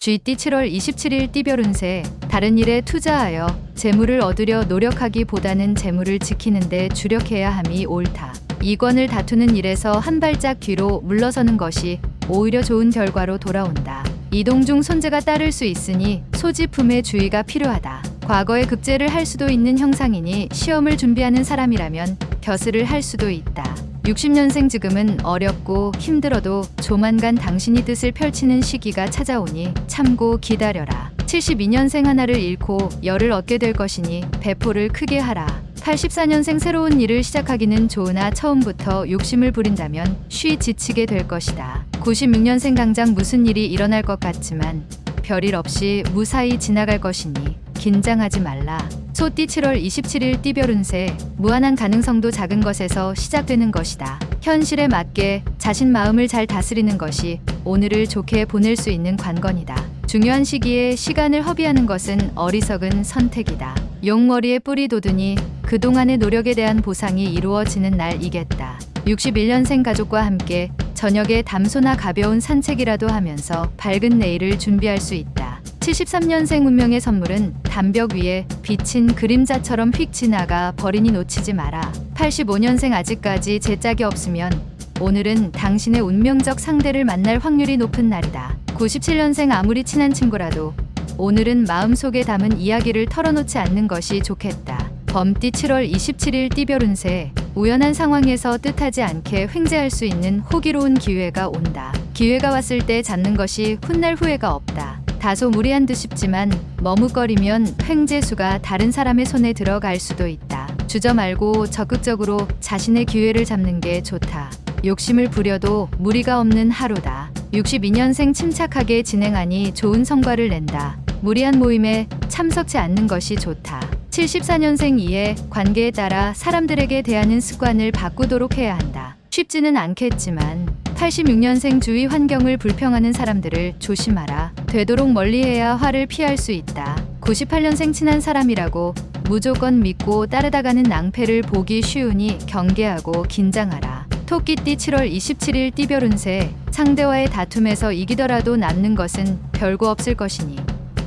GT 7월 27일 띠별운세. 다른 일에 투자하여 재물을 얻으려 노력하기보다는 재물을 지키는 데 주력해야 함이 옳다. 이권을 다투는 일에서 한 발짝 뒤로 물러서는 것이 오히려 좋은 결과로 돌아온다. 이동 중 손재가 따를 수 있으니 소지품에 주의가 필요하다. 과거에 급제를 할 수도 있는 형상이니 시험을 준비하는 사람이라면 겨슬을 할 수도 있다. 60년생 지금은 어렵고 힘들어도 조만간 당신이 뜻을 펼치는 시기가 찾아오니 참고 기다려라. 72년생 하나를 잃고 열을 얻게 될 것이니 배포를 크게 하라. 84년생 새로운 일을 시작하기는 좋으나 처음부터 욕심을 부린다면 쉬 지치게 될 것이다. 96년생 당장 무슨 일이 일어날 것 같지만 별일 없이 무사히 지나갈 것이니 긴장하지 말라. 소띠 7월 27일 띠별운세. 무한한 가능성도 작은 것에서 시작되는 것이다. 현실에 맞게 자신 마음을 잘 다스리는 것이 오늘을 좋게 보낼 수 있는 관건이다. 중요한 시기에 시간을 허비하는 것은 어리석은 선택이다. 용머리에 뿌리 돋으니 그동안의 노력에 대한 보상이 이루어지는 날이겠다. 61년생 가족과 함께 저녁에 담소나 가벼운 산책이라도 하면서 밝은 내일을 준비할 수 있다. 73년생 운명의 선물은 담벽 위에 비친 그림자처럼 휙 지나가 버리니 놓치지 마라. 85년생 아직까지 제짝이 없으면 오늘은 당신의 운명적 상대를 만날 확률이 높은 날이다. 97년생 아무리 친한 친구라도 오늘은 마음속에 담은 이야기를 털어놓지 않는 것이 좋겠다. 범띠 7월 27일 띠별운세. 우연한 상황에서 뜻하지 않게 횡재할 수 있는 호기로운 기회가 온다. 기회가 왔을 때 잡는 것이 훗날 후회가 없다. 다소 무리한 듯 싶지만 머뭇거리면 횡재수가 다른 사람의 손에 들어갈 수도 있다. 주저 말고 적극적으로 자신의 기회를 잡는 게 좋다. 욕심을 부려도 무리가 없는 하루다. 62년생 침착하게 진행하니 좋은 성과를 낸다. 무리한 모임에 참석치 않는 것이 좋다. 74년생 이해 관계에 따라 사람들에게 대하는 습관을 바꾸도록 해야 한다. 쉽지는 않겠지만 86년생 주위 환경을 불평하는 사람들을 조심하라. 되도록 멀리해야 화를 피할 수 있다. 98년생 친한 사람이라고 무조건 믿고 따르다가는 낭패를 보기 쉬우니 경계하고 긴장하라. 토끼띠 7월 27일 띠별운세. 상대와의 다툼에서 이기더라도 남는 것은 별거 없을 것이니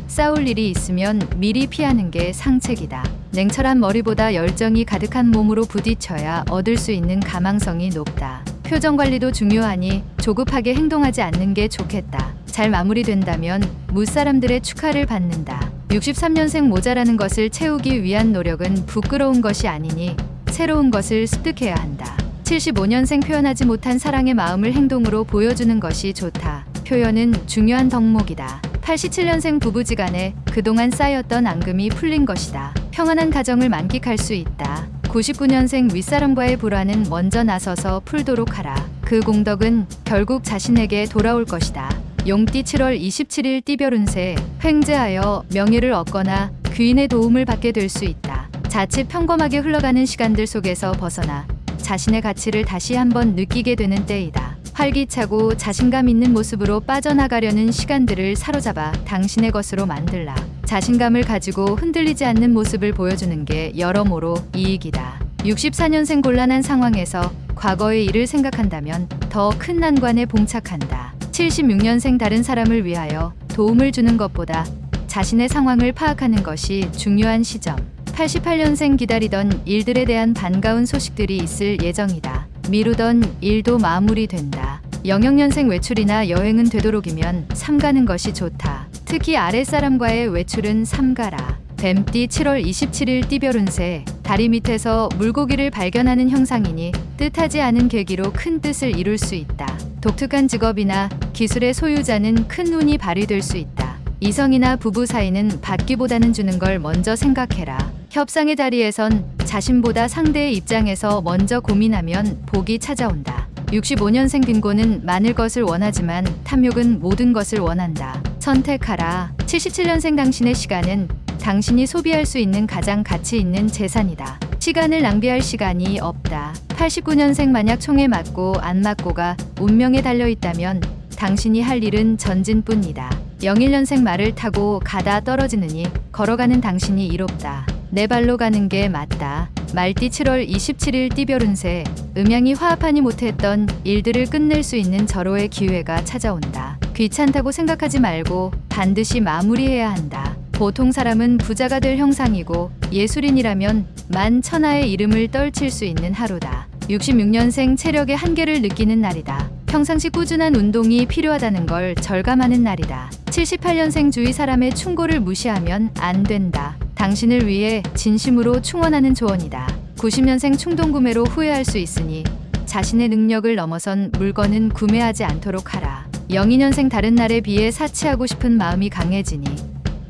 싸울 일이 있으면 미리 피하는 게 상책이다. 냉철한 머리보다 열정이 가득한 몸으로 부딪혀야 얻을 수 있는 가망성이 높다. 표정 관리도 중요하니 조급하게 행동하지 않는 게 좋겠다. 잘 마무리된다면 무사람들의 축하를 받는다. 63년생 모자라는 것을 채우기 위한 노력은 부끄러운 것이 아니니 새로운 것을 습득해야 한다. 75년생 표현하지 못한 사랑의 마음을 행동으로 보여주는 것이 좋다. 표현은 중요한 덕목이다. 87년생 부부지간에 그동안 쌓였던 앙금이 풀린 것이다. 평안한 가정을 만끽할 수 있다. 99년생 윗사람과의 불화는 먼저 나서서 풀도록 하라. 그 공덕은 결국 자신에게 돌아올 것이다. 용띠 7월 27일 띠별운세. 횡재하여 명예를 얻거나 귀인의 도움을 받게 될 수 있다. 자칫 평범하게 흘러가는 시간들 속에서 벗어나 자신의 가치를 다시 한번 느끼게 되는 때이다. 활기차고 자신감 있는 모습으로 빠져나가려는 시간들을 사로잡아 당신의 것으로 만들라. 자신감을 가지고 흔들리지 않는 모습을 보여주는 게 여러모로 이익이다. 64년생 곤란한 상황에서 과거의 일을 생각한다면 더 큰 난관에 봉착한다. 76년생 다른 사람을 위하여 도움을 주는 것보다 자신의 상황을 파악하는 것이 중요한 시점. 88년생 기다리던 일들에 대한 반가운 소식들이 있을 예정이다. 미루던 일도 마무리된다. 00년생 외출이나 여행은 되도록이면 삼가는 것이 좋다. 특히 아랫사람과의 외출은 삼가라. 뱀띠 7월 27일 띠별운세. 다리 밑에서 물고기를 발견하는 형상이니 뜻하지 않은 계기로 큰 뜻을 이룰 수 있다. 독특한 직업이나 기술의 소유자는 큰 운이 발휘될 수 있다. 이성이나 부부 사이는 받기보다는 주는 걸 먼저 생각해라. 협상의 자리에선 자신보다 상대의 입장에서 먼저 고민하면 복이 찾아온다. 65년생 빙고는 많을 것을 원하지만 탐욕은 모든 것을 원한다. 선택하라. 77년생 당신의 시간은 당신이 소비할 수 있는 가장 가치 있는 재산이다. 시간을 낭비할 시간이 없다. 89년생 만약 총에 맞고 안 맞고가 운명에 달려있다면 당신이 할 일은 전진뿐이다. 01년생 말을 타고 가다 떨어지느니 걸어가는 당신이 이롭다. 내 발로 가는 게 맞다. 말띠 7월 27일 띠별운세. 음양이 화합하니 못했던 일들을 끝낼 수 있는 절호의 기회가 찾아온다. 귀찮다고 생각하지 말고 반드시 마무리해야 한다. 보통 사람은 부자가 될 형상이고 예술인이라면 만천하의 이름을 떨칠 수 있는 하루다. 66년생 체력의 한계를 느끼는 날이다. 평상시 꾸준한 운동이 필요하다는 걸 절감하는 날이다. 78년생 주위 사람의 충고를 무시하면 안 된다. 당신을 위해 진심으로 충원하는 조언이다. 90년생 충동구매로 후회할 수 있으니 자신의 능력을 넘어선 물건은 구매하지 않도록 하라. 02년생 다른 날에 비해 사치하고 싶은 마음이 강해지니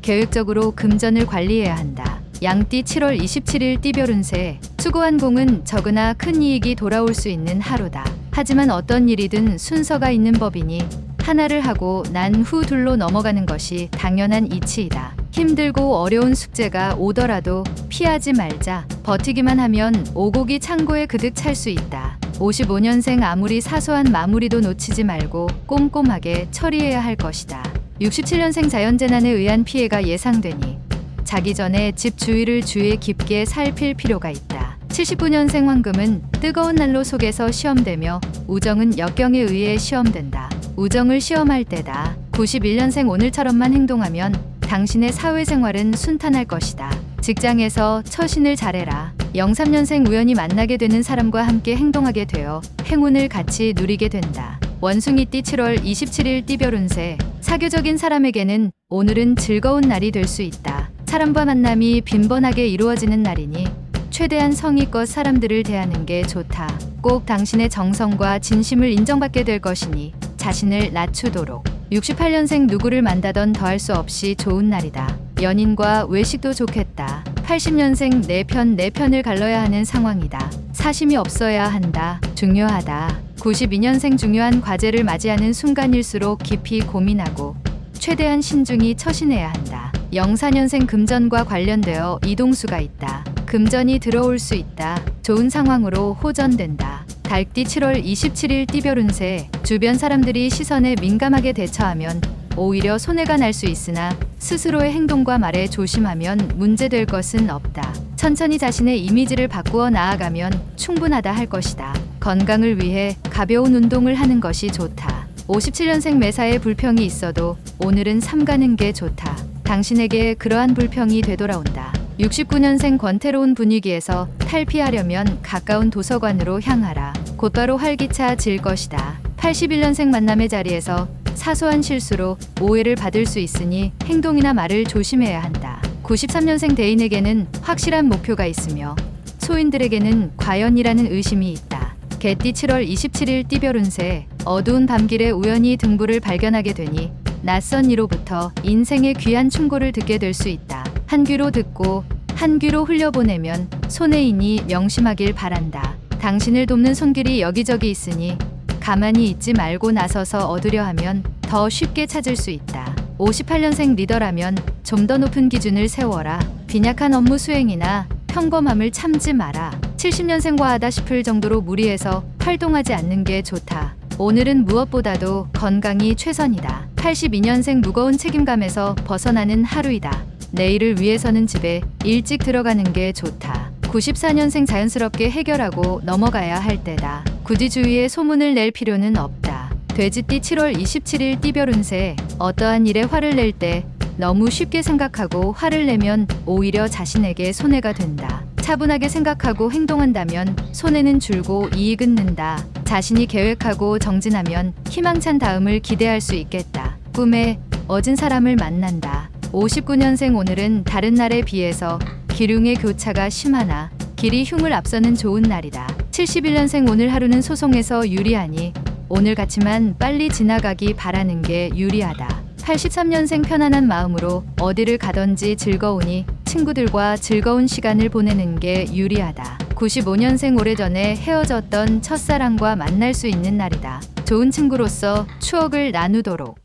계획적으로 금전을 관리해야 한다. 양띠 7월 27일 띠별 운세. 수고한 공은 적으나 큰 이익이 돌아올 수 있는 하루다. 하지만 어떤 일이든 순서가 있는 법이니 하나를 하고 난 후 둘로 넘어가는 것이 당연한 이치이다. 힘들고 어려운 숙제가 오더라도 피하지 말자. 버티기만 하면 오곡이 창고에 그득 찰 수 있다. 55년생 아무리 사소한 마무리도 놓치지 말고 꼼꼼하게 처리해야 할 것이다. 67년생 자연재난에 의한 피해가 예상되니 자기 전에 집 주위를 주의 깊게 살필 필요가 있다. 79년생 황금은 뜨거운 난로 속에서 시험되며 우정은 역경에 의해 시험된다. 우정을 시험할 때다. 91년생 오늘처럼만 행동하면 당신의 사회생활은 순탄할 것이다. 직장에서 처신을 잘해라. 03년생 우연히 만나게 되는 사람과 함께 행동하게 되어 행운을 같이 누리게 된다. 원숭이띠 7월 27일 띠별 운세. 사교적인 사람에게는 오늘은 즐거운 날이 될 수 있다. 사람과 만남이 빈번하게 이루어지는 날이니 최대한 성의껏 사람들을 대하는 게 좋다. 꼭 당신의 정성과 진심을 인정받게 될 것이니 자신을 낮추도록. 68년생 누구를 만나던 더할 수 없이 좋은 날이다. 연인과 외식도 좋겠다. 80년생 내 편을 갈러야 하는 상황이다. 사심이 없어야 한다. 중요하다. 92년생 중요한 과제를 맞이하는 순간일수록 깊이 고민하고 최대한 신중히 처신해야 한다. 04년생 금전과 관련되어 이동수가 있다. 금전이 들어올 수 있다. 좋은 상황으로 호전된다. 달띠 7월 27일 띠별 운세. 주변 사람들이 시선에 민감하게 대처하면 오히려 손해가 날 수 있으나 스스로의 행동과 말에 조심하면 문제될 것은 없다. 천천히 자신의 이미지를 바꾸어 나아가면 충분하다 할 것이다. 건강을 위해 가벼운 운동을 하는 것이 좋다. 57년생 매사에 불평이 있어도 오늘은 삼가는 게 좋다. 당신에게 그러한 불평이 되돌아온다. 69년생 권태로운 분위기에서 탈피하려면 가까운 도서관으로 향하라. 곧바로 활기차질 것이다. 81년생 만남의 자리에서 사소한 실수로 오해를 받을 수 있으니 행동이나 말을 조심해야 한다. 93년생 대인에게는 확실한 목표가 있으며 소인들에게는 과연이라는 의심이 있다. 개띠 7월 27일 띠별 운세. 어두운 밤길에 우연히 등불을 발견하게 되니 낯선 이로부터 인생의 귀한 충고를 듣게 될 수 있다. 한 귀로 듣고 한 귀로 흘려보내면 손해이니 명심하길 바란다. 당신을 돕는 손길이 여기저기 있으니 가만히 있지 말고 나서서 얻으려 하면 더 쉽게 찾을 수 있다. 58년생 리더라면 좀 더 높은 기준을 세워라. 빈약한 업무 수행이나 평범함을 참지 마라. 70년생 과하다 싶을 정도로 무리해서 활동하지 않는 게 좋다. 오늘은 무엇보다도 건강이 최선이다. 82년생 무거운 책임감에서 벗어나는 하루이다. 내일을 위해서는 집에 일찍 들어가는 게 좋다. 94년생 자연스럽게 해결하고 넘어가야 할 때다. 굳이 주위에 소문을 낼 필요는 없다. 돼지띠 7월 27일 띠별 운세. 어떠한 일에 화를 낼 때 너무 쉽게 생각하고 화를 내면 오히려 자신에게 손해가 된다. 차분하게 생각하고 행동한다면 손해는 줄고 이익은 는다. 자신이 계획하고 정진하면 희망찬 다음을 기대할 수 있겠다. 꿈에 어진 사람을 만난다. 59년생 오늘은 다른 날에 비해서 기륭의 교차가 심하나 길이 흉을 앞서는 좋은 날이다. 71년생 오늘 하루는 소송에서 유리하니 오늘 같이만 빨리 지나가기 바라는 게 유리하다. 83년생 편안한 마음으로 어디를 가든지 즐거우니 친구들과 즐거운 시간을 보내는 게 유리하다. 95년생 오래전에 헤어졌던 첫사랑과 만날 수 있는 날이다. 좋은 친구로서 추억을 나누도록.